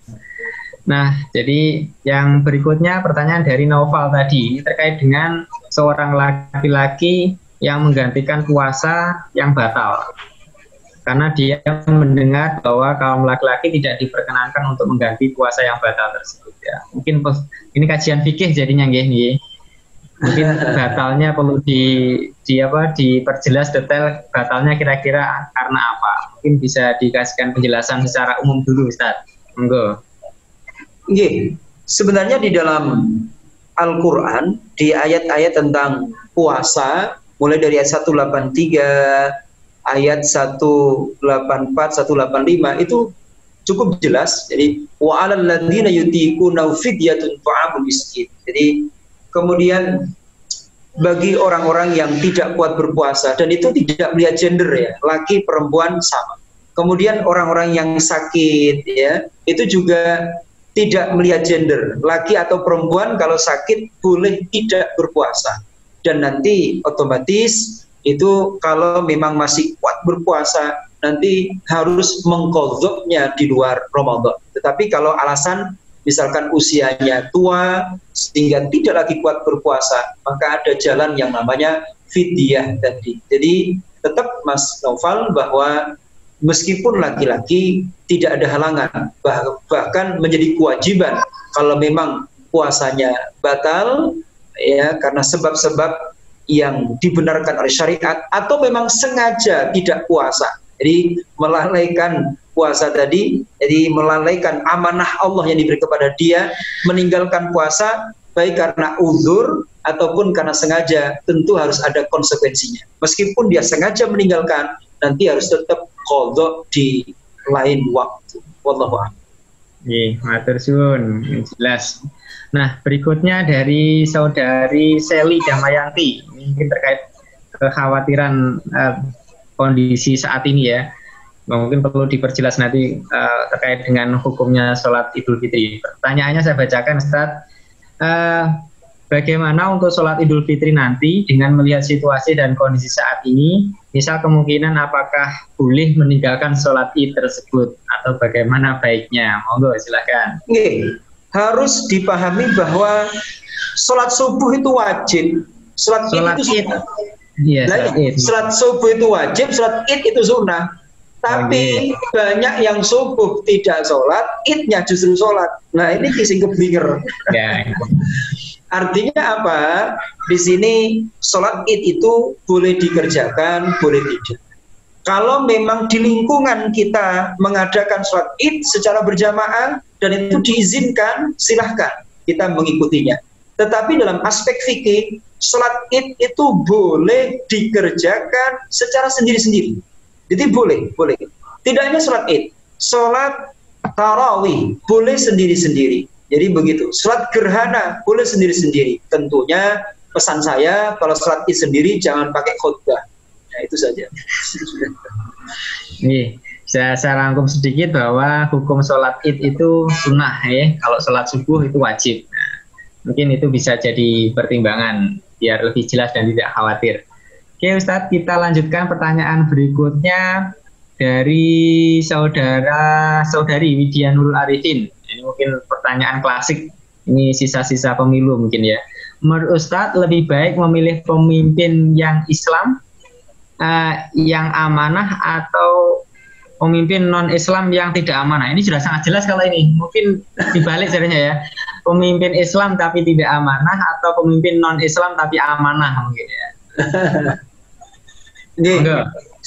Speaker 2: Nah, jadi yang berikutnya pertanyaan dari Naufal tadi terkait dengan seorang laki-laki yang menggantikan puasa yang batal. Karena dia mendengar bahwa kaum laki-laki tidak diperkenankan untuk mengganti puasa yang batal tersebut. Ya. Mungkin ini kajian fikih jadinya nggih. Mungkin batalnya perlu diperjelas detail batalnya kira-kira karena apa. Mungkin bisa dikasihkan penjelasan secara umum dulu, Ustaz. Monggo.
Speaker 1: Sebenarnya di dalam Al-Quran, di ayat-ayat tentang puasa, mulai dari ayat 183, ayat 184, 185, itu cukup jelas. Jadi wa 'alal ladzina yutiquna fidyatun ta'amul miskin. Jadi kemudian bagi orang-orang yang tidak kuat berpuasa, dan itu tidak melihat gender ya, laki perempuan sama. Kemudian orang-orang yang sakit ya, itu juga tidak melihat gender, laki atau perempuan kalau sakit boleh tidak berpuasa. Dan nanti otomatis itu kalau memang masih kuat berpuasa, nanti harus mengqadha'nya di luar Ramadan. Tetapi kalau alasan misalkan usianya tua sehingga tidak lagi kuat berpuasa, maka ada jalan yang namanya fidyah tadi. Jadi tetap Mas Naufal bahwa meskipun laki-laki tidak ada halangan, bahkan menjadi kewajiban kalau memang puasanya batal ya karena sebab-sebab yang dibenarkan oleh syariat atau memang sengaja tidak puasa. Jadi melalaikan puasa tadi, jadi melalaikan amanah Allah yang diberi kepada dia, meninggalkan puasa baik karena uzur ataupun karena sengaja, tentu harus ada konsekuensinya. Meskipun dia sengaja meninggalkan, nanti harus tetap qadha di lain waktu. Wallahu a'lam.
Speaker 2: Nggih, matur suwun, jelas. Nah, berikutnya dari saudari Seli Damayanti, mungkin terkait kekhawatiran kondisi saat ini ya. Mungkin perlu diperjelas nanti terkait dengan hukumnya sholat Idul Fitri. Pertanyaannya saya bacakan, Ustaz. Bagaimana untuk sholat Idul Fitri nanti dengan melihat situasi dan kondisi saat ini? Misal kemungkinan apakah boleh meninggalkan sholat Id tersebut atau bagaimana baiknya? Monggo silakan.
Speaker 1: Harus dipahami bahwa sholat subuh itu wajib. Sholat Id itu sunnah.
Speaker 2: Iya,
Speaker 1: sholat subuh itu wajib, sholat Id itu sunnah. Tapi banyak yang subuh tidak sholat, Idnya justru sholat. Nah ini kisah keblinger.
Speaker 2: Ya.
Speaker 1: Artinya apa? Di sini sholat Id itu boleh dikerjakan, boleh tidak. Kalau memang di lingkungan kita mengadakan sholat Id secara berjamaah dan itu diizinkan, silahkan kita mengikutinya. Tetapi dalam aspek fikih, sholat Id itu boleh dikerjakan secara sendiri-sendiri. Jadi boleh. Tidak hanya sholat Id, sholat tarawih boleh sendiri-sendiri. Jadi begitu. Sholat gerhana boleh sendiri-sendiri. Tentunya pesan saya kalau sholat Id sendiri jangan pakai khutbah. Nah itu saja.
Speaker 2: Nih, saya rangkum sedikit bahwa hukum sholat Id itu sunnah ya. Kalau sholat subuh itu wajib. Nah, mungkin itu bisa jadi pertimbangan biar lebih jelas dan tidak khawatir. Oke Ustadz, kita lanjutkan pertanyaan berikutnya dari saudari Widya Nurul Arifin. Ini mungkin pertanyaan klasik, ini sisa-sisa pemilu mungkin ya. Menurut Ustadz, lebih baik memilih pemimpin yang Islam, yang amanah, atau pemimpin non-Islam yang tidak amanah? Ini sudah sangat jelas kalau ini. Mungkin dibalik caranya ya. Pemimpin Islam tapi tidak amanah, atau pemimpin non-Islam tapi amanah mungkin ya.
Speaker 1: Nih,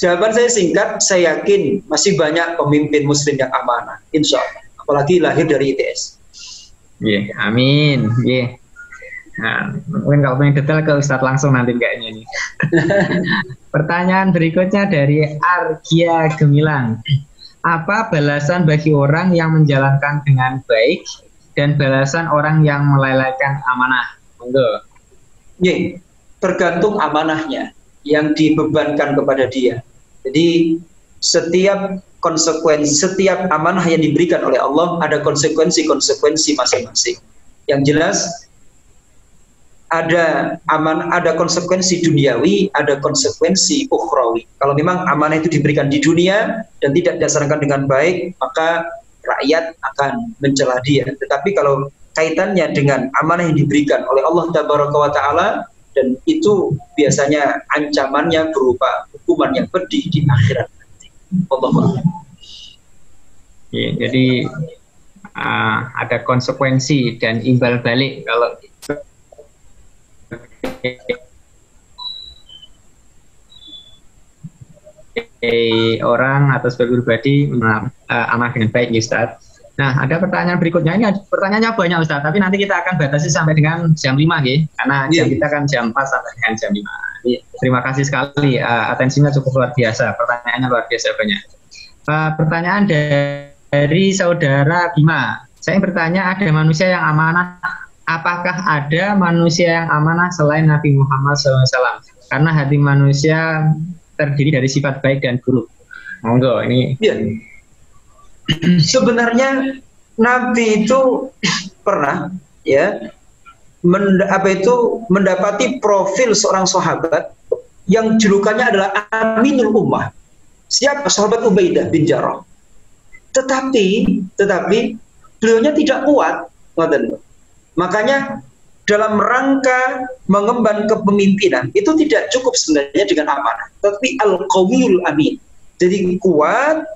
Speaker 1: jawaban saya singkat, saya yakin masih banyak pemimpin muslim yang amanah, insya Allah, apalagi lahir dari ITS.
Speaker 2: Iya, amin. Iya. Nah, mungkin kalau pengen detail ke Ustadz langsung nanti kayaknya nih. Pertanyaan berikutnya dari Argia Gemilang. Apa balasan bagi orang yang menjalankan dengan baik dan balasan orang yang melalaikan amanah? Monggo.
Speaker 1: Iya, tergantung amanahnya yang dibebankan kepada dia. Jadi setiap amanah yang diberikan oleh Allah ada konsekuensi masing-masing. Yang jelas ada konsekuensi duniawi, ada konsekuensi ukhrawi. Kalau memang amanah itu diberikan di dunia dan tidak didasarkan dengan baik, maka rakyat akan mencela dia. Tetapi kalau kaitannya dengan amanah yang diberikan oleh Allah Tabaraka wa Ta'ala, dan itu biasanya ancamannya berupa hukuman yang pedih di akhirat nanti.
Speaker 2: Jadi ada konsekuensi dan imbal balik kalau orang atau sebagai pribadi amanah dengan baik, Ustaz. Nah, ada pertanyaan berikutnya. Ini pertanyaannya banyak, Ustaz, tapi nanti kita akan batasi sampai dengan jam 5, ya. Karena jam kita kan jam 4 sampai dengan jam 5. Jadi, terima kasih sekali, atensinya cukup luar biasa, pertanyaannya luar biasa banyak. Pertanyaan Dari saudara Bima, saya bertanya, ada manusia yang amanah? Apakah ada manusia yang amanah selain Nabi Muhammad SAW? Karena hati manusia terdiri dari sifat baik dan buruk. Monggo ini.
Speaker 1: Ya. Sebenarnya Nabi itu pernah ya mendapati profil seorang sahabat yang julukannya adalah Aminul Ummah. Siapa? Sahabat Ubaidah bin Jarrah. Tetapi beliaunya tidak kuat. Makanya dalam rangka mengemban kepemimpinan itu tidak cukup sebenarnya dengan amanah, tapi al-qawiyul amin. Jadi kuat,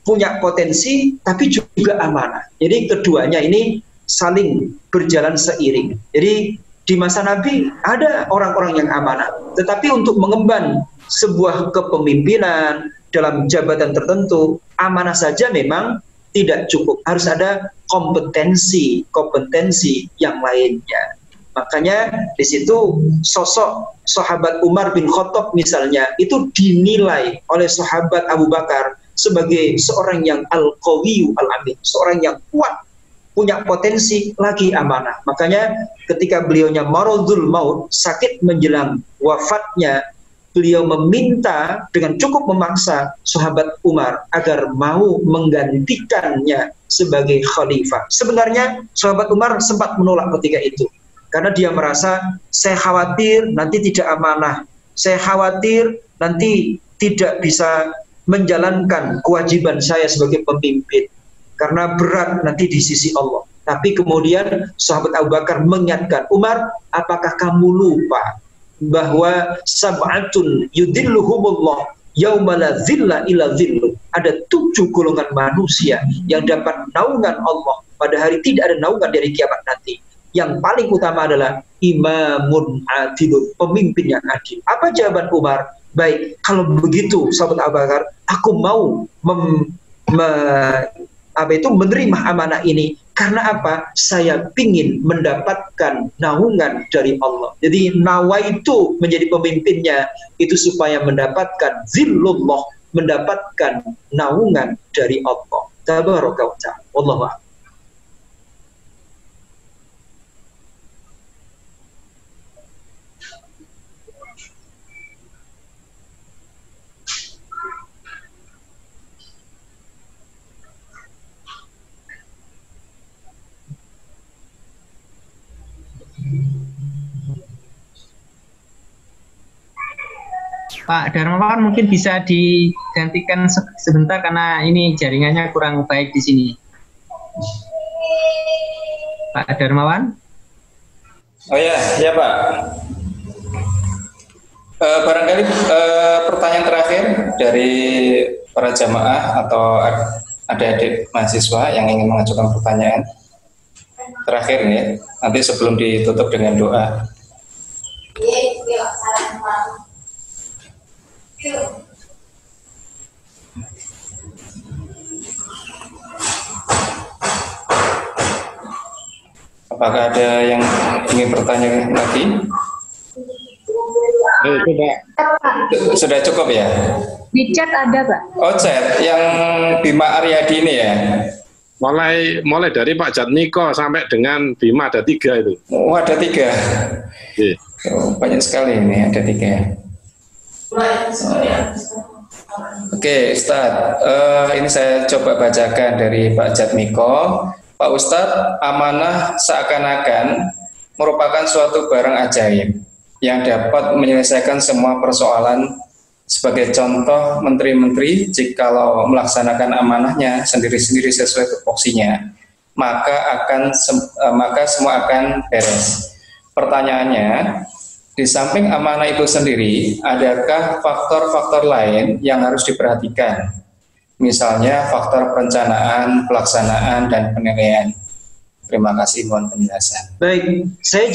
Speaker 1: punya potensi, tapi juga amanah. Jadi keduanya ini saling berjalan seiring. Jadi di masa Nabi ada orang-orang yang amanah, tetapi untuk mengemban sebuah kepemimpinan dalam jabatan tertentu, amanah saja memang tidak cukup. Harus ada kompetensi yang lainnya. Makanya di situ sosok sahabat Umar bin Khattab misalnya itu dinilai oleh sahabat Abu Bakar sebagai seorang yang al-qawiyyu al-amin, seorang yang kuat, punya potensi, lagi amanah. Makanya ketika beliaunya maradul maut, sakit menjelang wafatnya, beliau meminta dengan cukup memaksa sahabat Umar agar mau menggantikannya sebagai khalifah. Sebenarnya sahabat Umar sempat menolak ketika itu, karena dia merasa, saya khawatir nanti tidak amanah, saya khawatir nanti tidak bisa menjalankan kewajiban saya sebagai pemimpin, karena berat nanti di sisi Allah. Tapi kemudian sahabat Abu Bakar mengingatkan, Umar, apakah kamu lupa bahwa sab'atun yudhilluhumullah yauma la dhilla illa dhilluh. Ada 7 golongan manusia yang dapat naungan Allah pada hari tidak ada naungan dari kiamat nanti. Yang paling utama adalah imamun adilun, pemimpin yang adil. Apa jawaban Umar? Baik, kalau begitu sahabat Abu Bakar, aku mau menerima amanah ini. Karena apa? Saya ingin mendapatkan naungan dari Allah. Jadi nawaitu menjadi pemimpinnya itu supaya mendapatkan zillullah, mendapatkan naungan dari Allah. Tabaraka wa ta'ala. Wallahu a'lam.
Speaker 2: Pak Darmawan mungkin bisa digantikan sebentar karena ini jaringannya kurang baik di sini. Pak Darmawan?
Speaker 4: Oh ya Pak. Barangkali pertanyaan terakhir dari para jamaah atau adik-adik mahasiswa yang ingin mengajukan pertanyaan terakhir nih, nanti sebelum ditutup dengan doa. Apakah ada yang ingin bertanya lagi? Sudah cukup ya?
Speaker 5: Di chat ada, Pak.
Speaker 4: Oh, chat yang Bima Aryadi ini ya?
Speaker 3: Mulai dari Pak Jatmiko sampai dengan Bima ada 3 itu.
Speaker 4: Oh, ada 3.
Speaker 3: Yeah.
Speaker 4: Oh, banyak sekali ini, ada 3. Oke, Ustadz, ini saya coba bacakan dari Pak Jatmiko. Pak Ustadz, amanah seakan-akan merupakan suatu barang ajaib yang dapat menyelesaikan semua persoalan. Sebagai contoh, menteri-menteri jikalau melaksanakan amanahnya sendiri-sendiri sesuai tupoksinya, maka semua akan beres. Pertanyaannya, di samping amanah itu sendiri, adakah faktor-faktor lain yang harus diperhatikan? Misalnya faktor perencanaan, pelaksanaan, dan penilaian. Terima kasih, mohon penjelasan.
Speaker 1: Baik, saya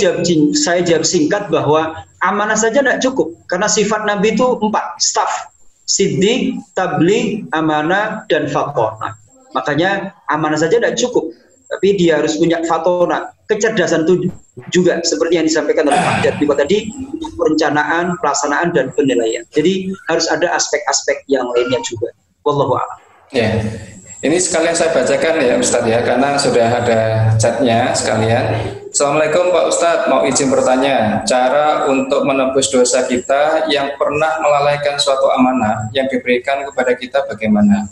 Speaker 1: jawab singkat bahwa amanah saja tidak cukup, karena sifat Nabi itu 4, staff, siddiq, tabligh, amanah, dan fatona. Makanya amanah saja tidak cukup, tapi dia harus punya fatona, kecerdasan itu juga seperti yang disampaikan oleh Pak Jatmiko tadi, perencanaan, pelaksanaan, dan penilaian. Jadi harus ada aspek-aspek yang lainnya juga. Wallahu a'lam.
Speaker 4: Ya, Ini sekalian saya bacakan ya Ustadz ya, karena sudah ada chatnya sekalian. Assalamualaikum Pak Ustadz, mau izin bertanya, cara untuk menebus dosa kita yang pernah melalaikan suatu amanah yang diberikan kepada kita bagaimana?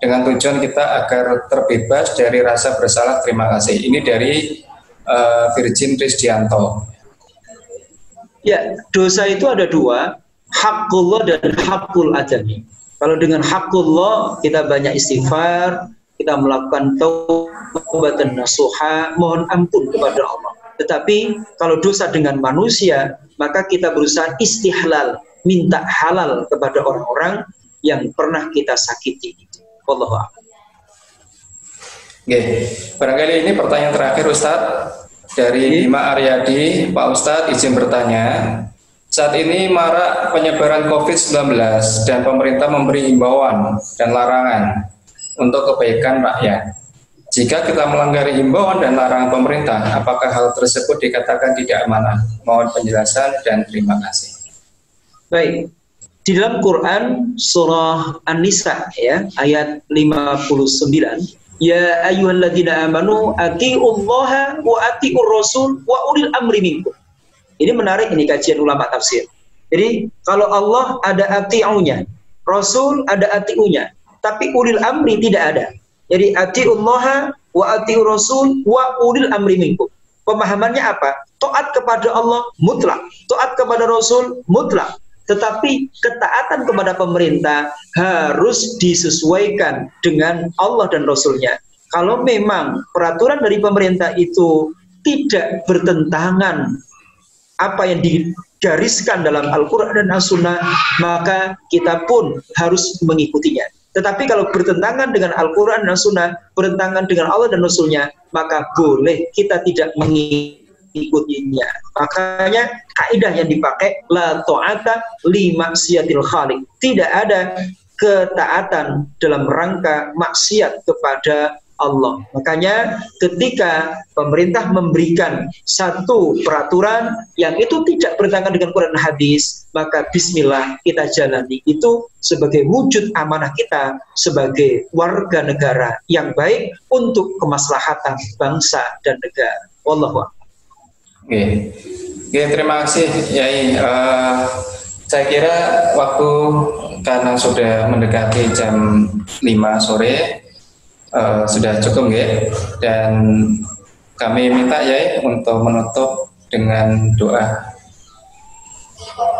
Speaker 4: Dengan tujuan kita agar terbebas dari rasa bersalah, terima kasih. Ini dari Virgin Risdianto.
Speaker 1: Ya, dosa itu ada dua, haqqullah dan haqqul adami. Kalau dengan haqqullah kita banyak istighfar, kita melakukan taubat dan nasuha, mohon ampun kepada Allah. Tetapi kalau dosa dengan manusia, maka kita berusaha istihlal, minta halal kepada orang-orang yang pernah kita sakiti. Wallahu a'lam.
Speaker 4: Oke, barangkali ini pertanyaan terakhir Ustadz dari Bima Aryadi. Pak Ustadz izin bertanya. Saat ini marak penyebaran COVID-19 dan pemerintah memberi himbauan dan larangan untuk kebaikan rakyat. Jika kita melanggar himbauan dan larangan pemerintah, apakah hal tersebut dikatakan tidak amanah? Mohon penjelasan dan terima kasih.
Speaker 1: Baik, di dalam Quran surah An-Nisa ya ayat 59, ya ayyuhalladzina amanu atiullaha wa atiur rasul wa ulil amri minkum. Ini menarik, ini kajian ulama tafsir. Jadi kalau Allah ada ati'unya, Rasul ada ati'unya, tapi ulil amri tidak ada. Jadi ati'ullaha wa ati'ur rasul wa ulil amri minkum. Pemahamannya apa? Taat kepada Allah mutlak, taat kepada Rasul mutlak. Tetapi ketaatan kepada pemerintah harus disesuaikan dengan Allah dan Rasulnya. Kalau memang peraturan dari pemerintah itu tidak bertentangan apa yang digariskan dalam Al-Quran dan As-Sunnah, maka kita pun harus mengikutinya. Tetapi kalau bertentangan dengan Al-Quran dan As-Sunnah, bertentangan dengan Allah dan Rasulnya, maka boleh kita tidak mengikutinya. Makanya kaidah yang dipakai la ta'ata li maksiatil khaliq. Tidak ada ketaatan dalam rangka maksiat kepada Allah. Makanya ketika pemerintah memberikan satu peraturan yang itu tidak bertentangan dengan Quran dan hadis, maka bismillah kita jalani. Itu sebagai wujud amanah kita sebagai warga negara yang baik untuk kemaslahatan bangsa dan negara. Wallahu a'lam.
Speaker 4: Oke, terima kasih Yai. Saya kira waktu karena sudah mendekati jam 5 sore, sudah cukup ya, dan kami minta ya untuk menutup dengan doa.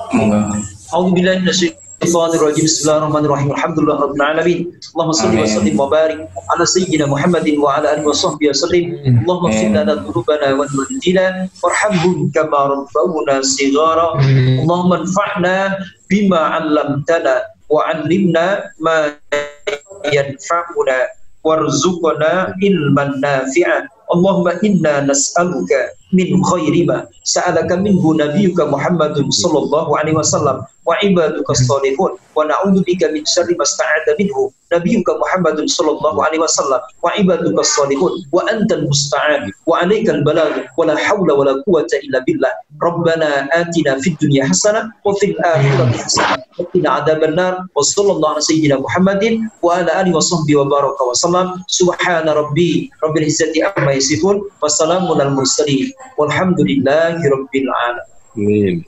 Speaker 4: Monggo.
Speaker 1: A'udzubillahi minasyaitonir rajim. Bismillahirrahmanirrahim. Alhamdulillahirabbil alamin. Allahumma shalli wa sallim wa barik ala sayyidina Muhammadin wa ala alihi wa sahbihi wasallim. Allahumma ighfir lana dhunubana wa walidina warhamhum kama rabbawna shighara. Allahumma anfa'na bima 'allamtana wa 'allimna ma yanfa'una warzuqna ilman nafi'an. Allahumma inna nas'aluka min khairi ma sa'alaka minhu nabiyyuka Muhammadun sallallahu alaihi wasallam wa ibaduka shalihun wa na'udzubika min syarri ma sta'adha minhu nabiyyuka Muhammadun sallallahu alaihi wasallam wa ibaduka shalihun wa antal musta'an wa 'alaikal balagh wa la haula wa la quwwata illa billah. Rabbana atina fid dunya hasanah wa fil akhirati hasanah wa qina adzabannar. Wa sallallahu ala sayyidina Muhammadin wa ala alihi wa sahbihi wa baraka wa sallam. Subhana rabbil izzati amma yasifun wa salamun al mursalin walhamdulillahi rabbil alamin.